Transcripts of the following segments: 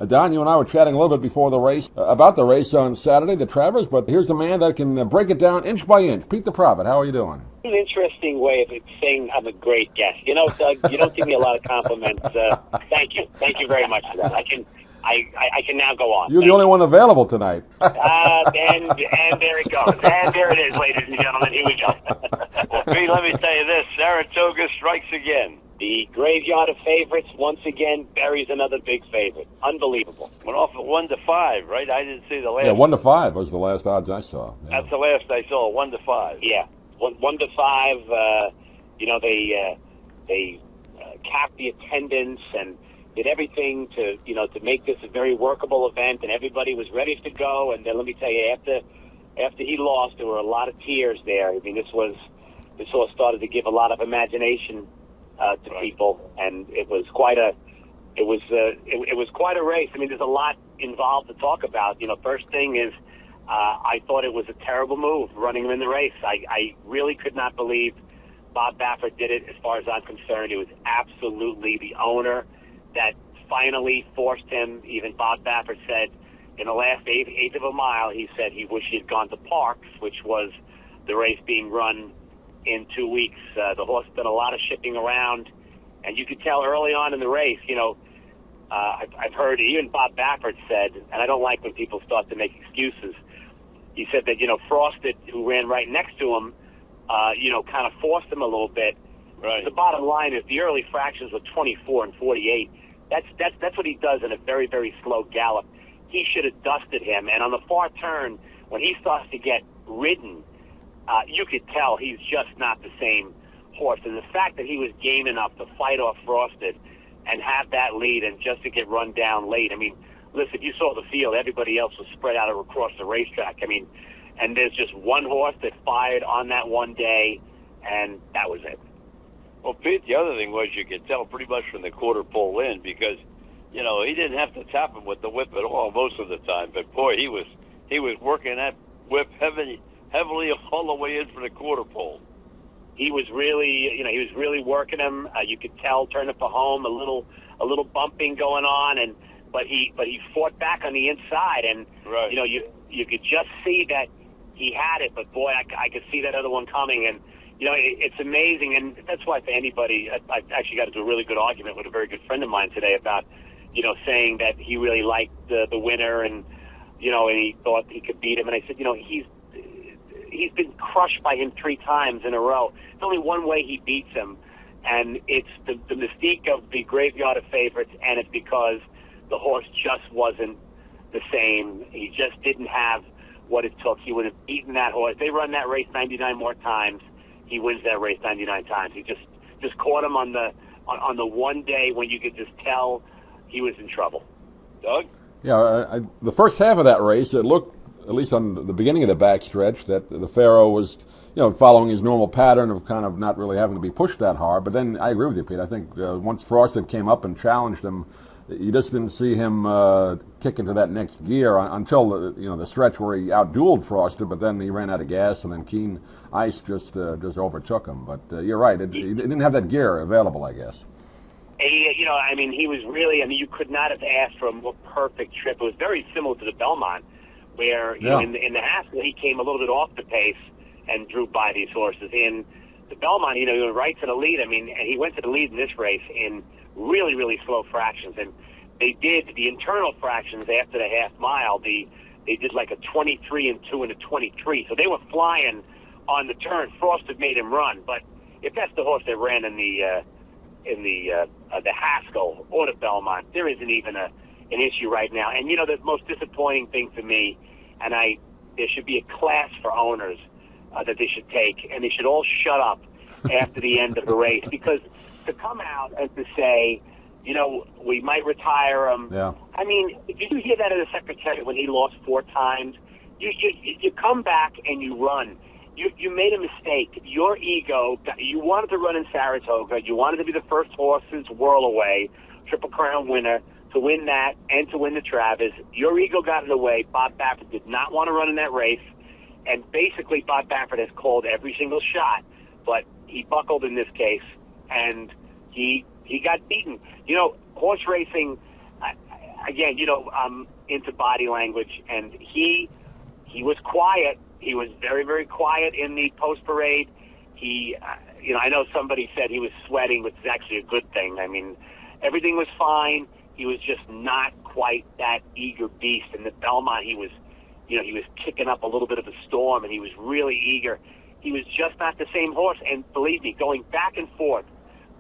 Don, you and I were chatting a little bit before the race about the race on Saturday, the Travers, but here's the man that can break it down inch by inch. Pete the Prophet, how are you doing? An interesting way of saying I'm a great guest. You know, Doug, you don't give me a lot of compliments. Thank you. Thank you very much for that. I can now go on. You're the only one available tonight. And there it goes. And there it is, ladies and gentlemen. Here we go. Well, Pete, let me tell you this. Saratoga strikes again. The graveyard of favorites once again buries another big favorite. Unbelievable. Went off at 1-5, right? I didn't see the last. Yeah, 1-5 was the last odds I saw. Yeah. That's the last I saw. 1-5. Yeah, 1-5. They capped the attendance and did everything to make this a very workable event, and everybody was ready to go. And then let me tell you, after he lost, there were a lot of tears there. I mean, this all started to give a lot of imagination to people, and it was quite a race. I mean, there's a lot involved to talk about. You know, first thing is, I thought it was a terrible move running him in the race. I really could not believe Bob Baffert did it. As far as I'm concerned, it was absolutely the owner that finally forced him. Even Bob Baffert said in the last eighth of a mile, he said he wished he had gone to Parks, which was the race being run in 2 weeks. The horse did a lot of shipping around, and you could tell early on in the race, I've heard even Bob Baffert said, and I don't like when people start to make excuses, he said that, Frosted, who ran right next to him, kind of forced him a little bit. Right. The bottom line is the early fractions were 24 and 48. That's what he does in a very, very slow gallop. He should have dusted him. And on the far turn, when he starts to get ridden, you could tell he's just not the same horse. And the fact that he was game enough to fight off Frosted and have that lead and just to get run down late. I mean, listen, you saw the field. Everybody else was spread out across the racetrack. I mean, and there's just one horse that fired on that one day, and that was it. Well, Pete, the other thing was you could tell pretty much from the quarter pole in because, he didn't have to tap him with the whip at all most of the time. But, boy, he was working that whip heavily all the way in for the quarter pole. He was really working him. You could tell turning for home, a little bumping going on, but he fought back on the inside, and right. You could just see that he had it. But boy, I could see that other one coming, and it's amazing, and that's why for anybody, I actually got into a really good argument with a very good friend of mine today about saying that he really liked the winner, and and he thought he could beat him, and I said he's been crushed by him 3 times in a row. There's only one way he beats him, and it's the mystique of the graveyard of favorites, and it's because the horse just wasn't the same. He just didn't have what it took. He would have beaten that horse. They run that race 99 more times. He wins that race 99 times. He just caught him on the one day when you could just tell he was in trouble. Doug? Yeah, the first half of that race, it looked, at least on the beginning of the backstretch, that the Pharoah was, following his normal pattern of kind of not really having to be pushed that hard. But then I agree with you, Pete. I think once Frosted came up and challenged him, you just didn't see him kick into that next gear until the stretch where he outdueled Frosted. But then he ran out of gas, and then Keen Ice just overtook him. But you're right; he didn't have that gear available, I guess. He was really. You could not have asked for a more perfect trip. It was very similar to the Belmont, where in the Haskell he came a little bit off the pace and drew by these horses. In the Belmont, he went right to the lead. And he went to the lead in this race in really, really slow fractions. And they did the internal fractions after the half mile. They did like a 23 and 2 and a 23. So they were flying on the turn. Frosted made him run. But if that's the horse that ran in the Haskell or the Belmont, there isn't even an issue right now. And the most disappointing thing for me, and there should be a class for owners that they should take, and they should all shut up after the end of the race, because to come out and to say, we might retire him. Yeah. Did you hear that of the secretary when he lost 4 times? You come back and you run. You made a mistake. Your ego, you wanted to run in Saratoga. You wanted to be the first horse since Whirl Away, Triple Crown winner, to win that and to win the Travers. Your ego got in the way. Bob Baffert did not want to run in that race. And basically, Bob Baffert has called every single shot, but he buckled in this case, and he got beaten. Horse racing, again, I'm into body language, and he was quiet. He was very, very quiet in the post parade. He, I know somebody said he was sweating, which is actually a good thing. I mean, everything was fine. He was just not quite that eager beast. In the Belmont, he was kicking up a little bit of a storm, and he was really eager. He was just not the same horse. And believe me, going back and forth,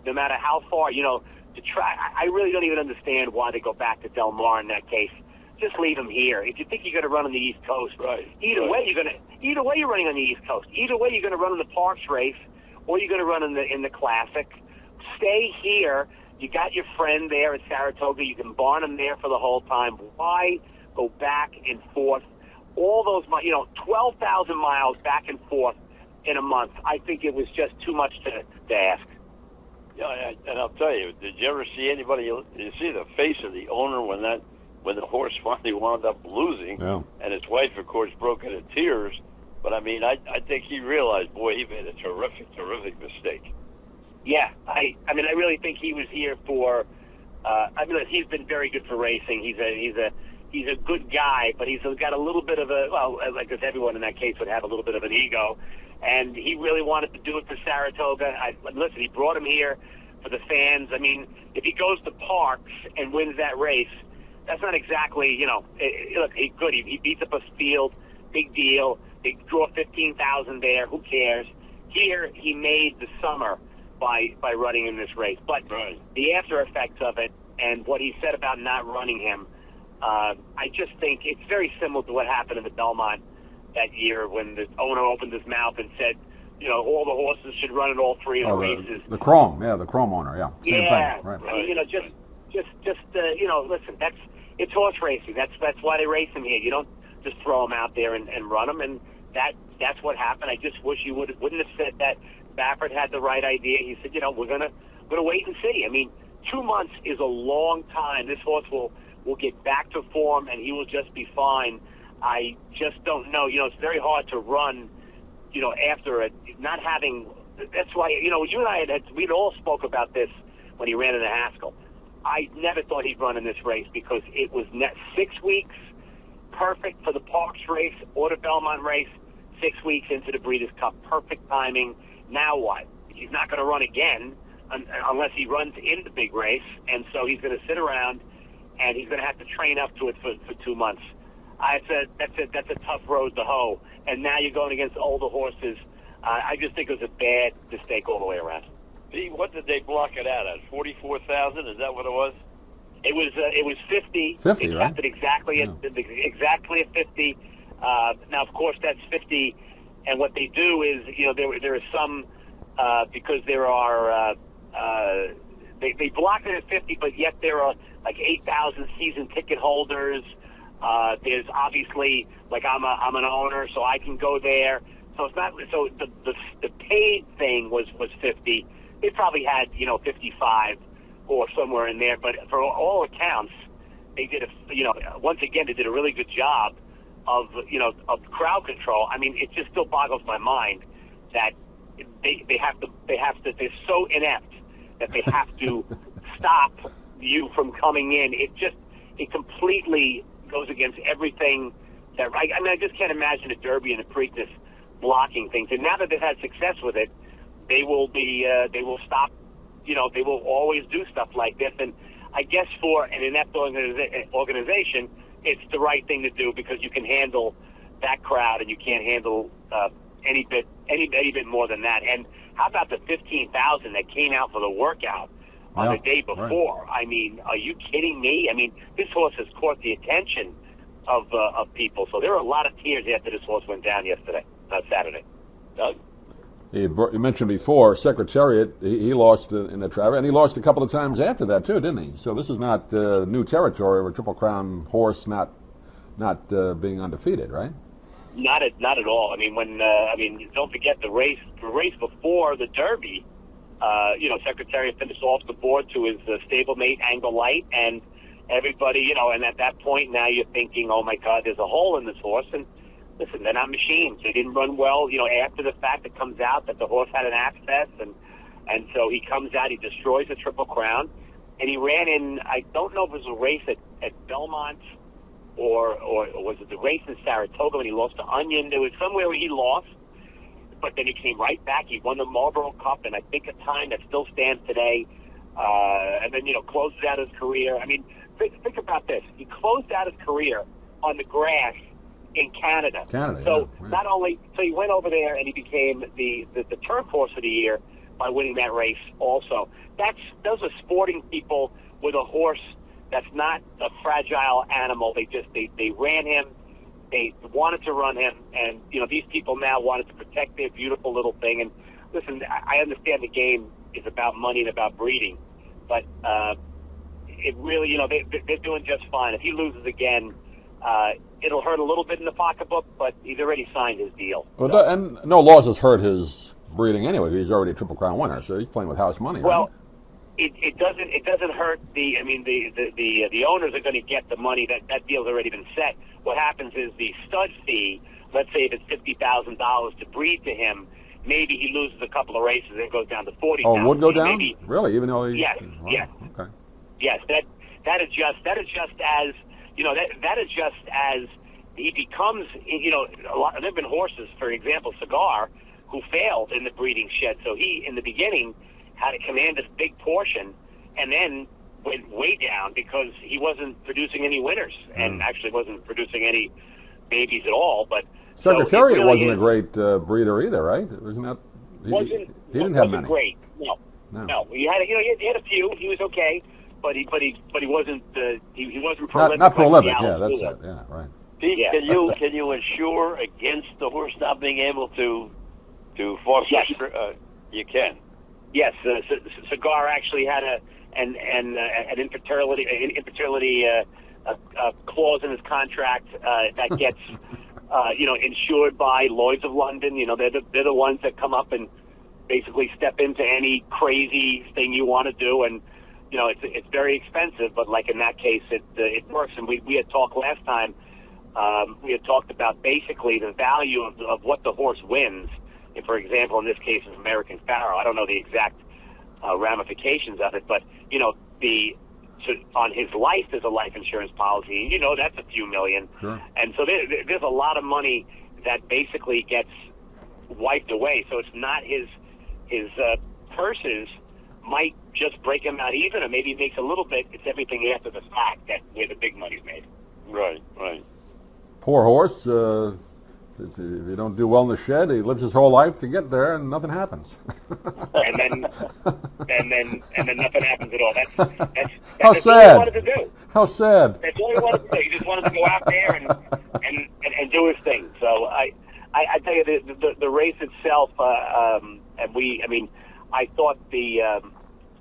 no matter how far, to try, I really don't even understand why they go back to Del Mar in that case. Just leave him here. If you think you're going to run on the East Coast, either way you're running on the East Coast. Either way you're going to run in the Parks race, or you're going to run in the Classic. Stay here. You got your friend there at Saratoga. You can barn him there for the whole time. Why go back and forth? All those, 12,000 miles back and forth in a month. I think it was just too much to ask. Yeah, and I'll tell you, did you ever see anybody? You see the face of the owner when the horse finally wound up losing, and his wife, of course, broke into tears. But I mean, I think he realized, boy, he made a terrific mistake. Yeah, I really think he was here for. He's been very good for racing. He's a good guy, but he's got a little bit of like everyone in that case would have a little bit of an ego, and he really wanted to do it for Saratoga. Listen, he brought him here for the fans. I mean, if he goes to Parks and wins that race, that's not exactly, look, he's good. He beats up a field, big deal. They draw 15,000 there. Who cares? Here, he made the summer by running in this race. But the after effects of it and what he said about not running him, I just think it's very similar to what happened in the Belmont that year when the owner opened his mouth and said, all the horses should run in all three of the races. The Chrome owner, Same thing, right. I mean, listen, it's horse racing. That's why they race them here. You don't just throw them out there and run them, and that's what happened. I just wish you wouldn't have said that. Baffert had the right idea. He said, we're gonna wait and see. I mean, 2 months is a long time. This horse will get back to form, and he will just be fine. I just don't know. It's very hard to run, after it, not having. That's why, you and I we'd all spoke about this when he ran in the Haskell. I never thought he'd run in this race because it was 6 weeks, perfect for the Parks race or the Belmont race, 6 weeks into the Breeders' Cup, perfect timing. Now what? He's not going to run again unless he runs in the big race, and so he's going to sit around, and he's going to have to train up to it for 2 months. That's a tough road to hoe, and now you're going against older horses. I just think it was a bad mistake all the way around. What did they block it out at? 44,000? Is that what it was? It was 50. 50, they right? Capped it exactly at 50. Now, of course, that's 50. And what they do is, there is some because there are they blocked it at 50, but yet there are like 8,000 season ticket holders. There's obviously I'm an owner, so I can go there. So it's not. So the paid thing was 50. They probably had 55 or somewhere in there, but for all accounts, they did once again they did a really good job of crowd control. I mean, it just still boggles my mind that they have to they're so inept that they have to stop you from coming in. It completely goes against everything that I just can't imagine a Derby and a Preakness blocking things. And now that they've had success with it, they will stop. They will always do stuff like this. And I guess for an inept organization, it's the right thing to do because you can handle that crowd and you can't handle any bit more than that. And how about the 15,000 that came out for the workout on the day before? Right. I mean, are you kidding me? I mean, this horse has caught the attention of people. So there were a lot of tears after this horse went down Saturday. Doug? You mentioned before, Secretariat, he lost in the Travers, and he lost a couple of times after that, too, didn't he? So this is not new territory of a Triple Crown horse not being undefeated, right? Not at all. I mean, don't forget the race before the Derby, Secretariat finished off the board to his stablemate, Angle Light, and everybody, and at that point now you're thinking, oh my God, there's a hole in this horse, and listen, they're not machines. They didn't run well. After the fact, it comes out that the horse had an abscess, and so he comes out, he destroys the Triple Crown, and he ran in. I don't know if it was a race at Belmont or was it the race in Saratoga when he lost to Onion? There was somewhere where he lost, but then he came right back. He won the Marlboro Cup, and I think a time that still stands today. And then closes out his career. I mean, think about this. He closed out his career on the grass in Canada. So not only he went over there and he became the turf horse of the year by winning that race. Also, those are sporting people with a horse that's not a fragile animal. They ran him. They wanted to run him, and these people now wanted to protect their beautiful little thing. And listen, I understand the game is about money and about breeding, but it really, they're doing just fine. If he loses again, it'll hurt a little bit in the pocketbook, but he's already signed his deal. Well, so. And no loss has hurt his breeding anyway. He's already a Triple Crown winner, so he's playing with house money. Well, right? it doesn't hurt the. I mean, the owners are going to get the money. That deal's already been set. What happens is the stud fee. Let's say if it's $50,000 to breed to him. Maybe he loses a couple of races and it goes down to 40. Oh, it would go down? Maybe, really? Even though he's... Yes, wow, yes. Okay. Yes, that is just as, that is just as he becomes, there have been horses, for example, Cigar, who failed in the breeding shed. So he, in the beginning, had to command this big portion and then went way down because he wasn't producing any winners and actually wasn't producing any babies at all, but... Secretariat really wasn't a great breeder either, right? Wasn't that? He didn't have many. Great. No. He had, he had a few. He was okay, but he wasn't. He wasn't prolific. Not prolific. Yeah, that's it. Yeah, right. Pete, can you insure against the horse not being able to foster? Yes. You can. Yes, Cigar actually had an infertility clause in his contract that gets. Insured by Lloyd's of London. They're the ones that come up and basically step into any crazy thing you want to do, and it's very expensive. But like in that case, it works. And we had talked last time. We had talked about basically the value of what the horse wins. And for example, in this case, of American Pharoah. I don't know the exact ramifications of it, but on his life, there's a life insurance policy. That's a few million. Sure. And so there's a lot of money that basically gets wiped away. So it's not his purses might just break him out even, or maybe he makes a little bit. It's everything after the fact where the big money's made. Right. Poor horse. If you don't do well in the shed, he lives his whole life to get there, and nothing happens. and then nothing happens at all. That's sad. all he wanted to do. How sad. That's all he wanted to do. He just wanted to go out there and do his thing. So I tell you, the race itself, I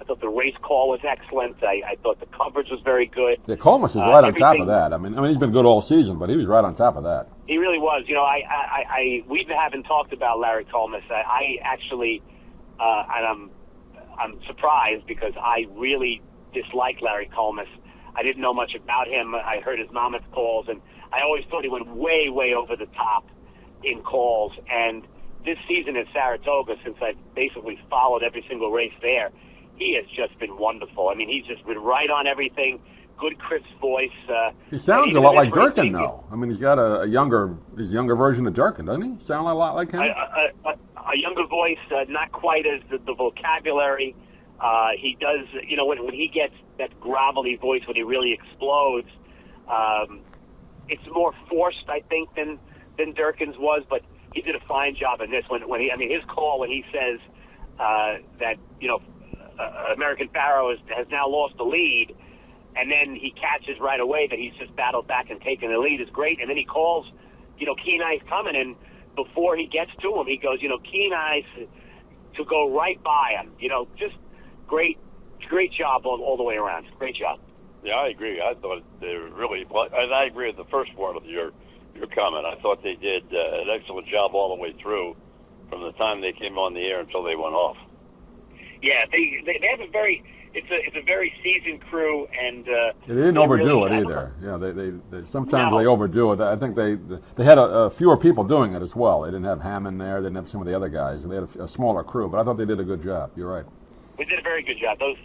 thought the race call was excellent. I thought the coverage was very good. Yeah, Coleman is right on top of that. I mean, he's been good all season, but he was right on top of that. He really was. We haven't talked about Larry Coleman. I actually, and I'm surprised because I really dislike Larry Coleman. I didn't know much about him. I heard his Monmouth calls, and I always thought he went way, way over the top in calls. And this season at Saratoga, since I've basically followed every single race there, he has just been wonderful. I mean, he's just been right on everything. Good, crisp voice. He sounds a lot like Durkin, though. I mean, he's got a younger version of Durkin, doesn't he? Sound a lot like him? A younger voice, not quite as the vocabulary. He does, when he gets that gravelly voice, when he really explodes, it's more forced, I think, than Durkin's was. But he did a fine job in this. His call when he says that American Pharoah has now lost the lead, and then he catches right away that he's just battled back and taken the lead is great. And then he calls, Keen Eyes coming, and before he gets to him, he goes, Keen Eyes to go right by him. Just great job all the way around. Great job. Yeah, I agree. I thought they really, and I agree with the first part of your comment. I thought they did an excellent job all the way through, from the time they came on the air until they went off. Yeah, they have it's a very seasoned crew, and they didn't overdo it either. Yeah, they sometimes they overdo it. I think they had a fewer people doing it as well. They didn't have Hammond there. They didn't have some of the other guys. They had a smaller crew, but I thought they did a good job. You're right. We did a very good job. Those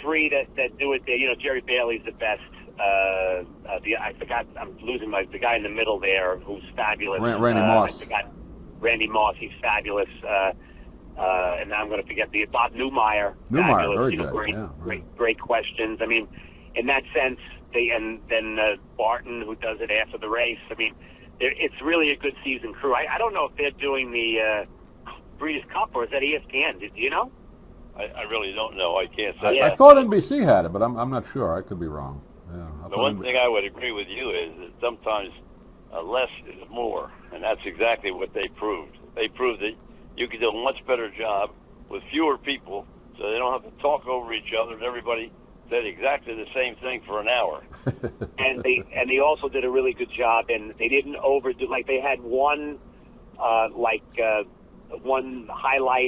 three that do it there. You know, Jerry Bailey's the best. I forgot. I'm losing the guy in the middle there, who's fabulous. Randy Moss. I forgot Randy Moss. He's fabulous. And now I'm going to forget the Bob Newmeyer. Newmeyer, very good. Great questions. I mean, in that sense, and then Barton, who does it after the race. I mean, it's really a good season crew. I don't know if they're doing the Breeders' Cup or is that ESPN? Do you know? I really don't know. I can't say. I thought NBC had it, but I'm not sure. I could be wrong. Yeah, the one thing I would agree with you is that sometimes less is more, and that's exactly what they proved. They proved that you can do a much better job with fewer people, so they don't have to talk over each other, and everybody said exactly the same thing for an hour. and they also did a really good job, and they didn't overdo. Like they had one highlight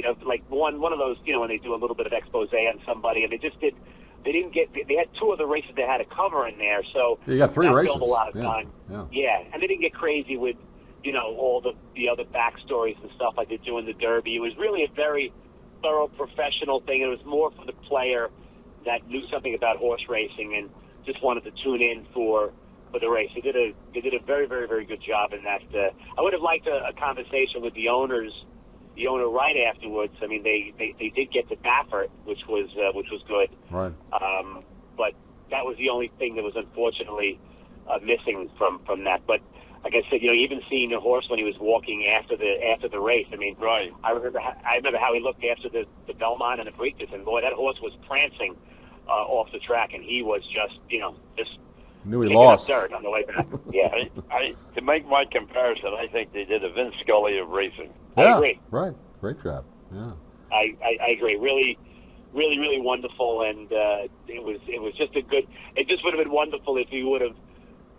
of one of those, you know, when they do a little bit of expose on somebody, and they had two of the races they had to cover in there, so you got three races. Filled a lot of time. Yeah, and they didn't get crazy with, you know, all the other backstories and stuff like they do in the Derby. It was really a very thorough professional thing. It was more for the player that knew something about horse racing and just wanted to tune in for the race. They did a very, very, very good job in that. I would have liked a conversation with the owner right afterwards. I mean, they did get to Baffert, which was good. Right. But that was the only thing that was unfortunately missing from that. But like I said, you know, even seeing the horse when he was walking after the race. I mean, right. I remember how he looked after the Belmont and the Preakness, and boy, that horse was prancing off the track, and he was just knew he lost dirt on the way back. Yeah. To make my comparison, I think they did a Vince Scully of racing. Yeah, I agree. Right. Great job. Yeah. I agree. Really, really, really wonderful, and it was just a good. It just would have been wonderful if he would have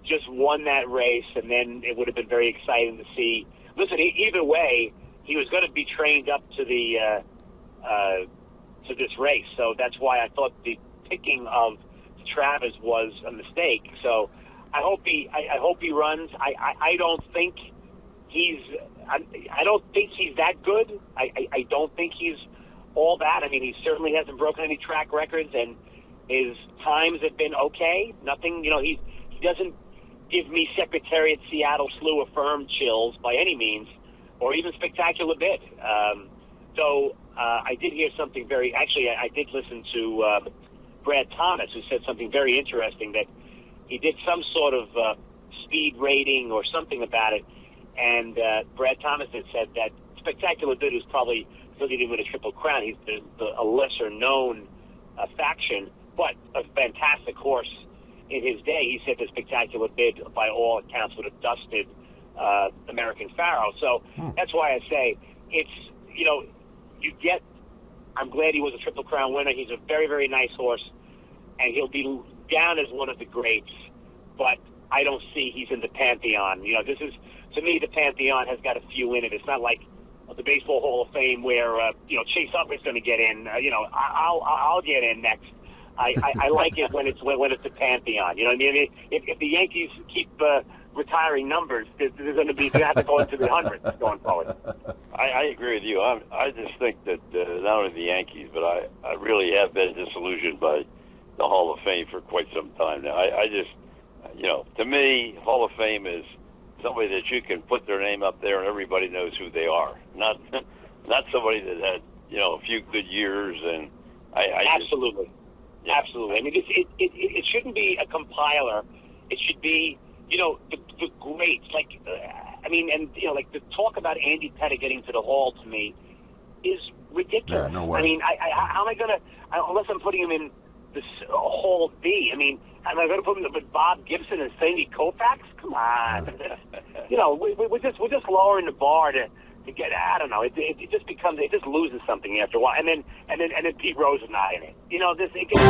just won that race, and then it would have been very exciting to see. Listen, either way, he was going to be trained up to the to this race, so that's why I thought the picking of Travers was a mistake. So I hope he runs. I don't think he's that good. I don't think he's all that. I mean, he certainly hasn't broken any track records, and his times have been okay. Nothing, you know, he doesn't give me Secretariat Seattle Slew Affirmed chills by any means, or even Spectacular Bid. So I did hear something I did listen to Brad Thomas, who said something very interesting, that he did some sort of speed rating or something about it, and Brad Thomas had said that Spectacular Bid was probably didn't win a Triple Crown. He's a lesser-known faction, but a fantastic horse in his day. He said the Spectacular Bid, by all accounts, would have dusted American Pharoah. So that's why I say it's, you know, I'm glad he was a Triple Crown winner. He's a very, very nice horse, and he'll be down as one of the greats, but I don't see he's in the Pantheon. You know, this is, to me, the Pantheon has got a few in it. It's not like the Baseball Hall of Fame where, you know, Chase Utley's going to get in. You know, I'll get in next. I like it when it's the Pantheon. You know what I mean? If the Yankees keep retiring numbers, there's going to be, they have to go into the hundreds going forward. I agree with you. I just think that not only the Yankees, but I really have been disillusioned by the Hall of Fame for quite some time now. I just, you know, to me, Hall of Fame is somebody that you can put their name up there and everybody knows who they are. Not somebody that had, you know, a few good years. And Absolutely. Absolutely. I mean, it shouldn't be a compiler. It should be, you know, the greats. Like, I mean, and, you know, like the talk about Andy Pettit getting to the Hall to me is ridiculous. Yeah, no way. I mean, how am I going to, unless I'm putting him in this Hall D, I mean, am I going to put him with Bob Gibson and Sandy Koufax? Come on. You know, we're just lowering the bar to get, I don't know, it just becomes, it just loses something after a while. And then Pete Rose is not in it. You know, it gets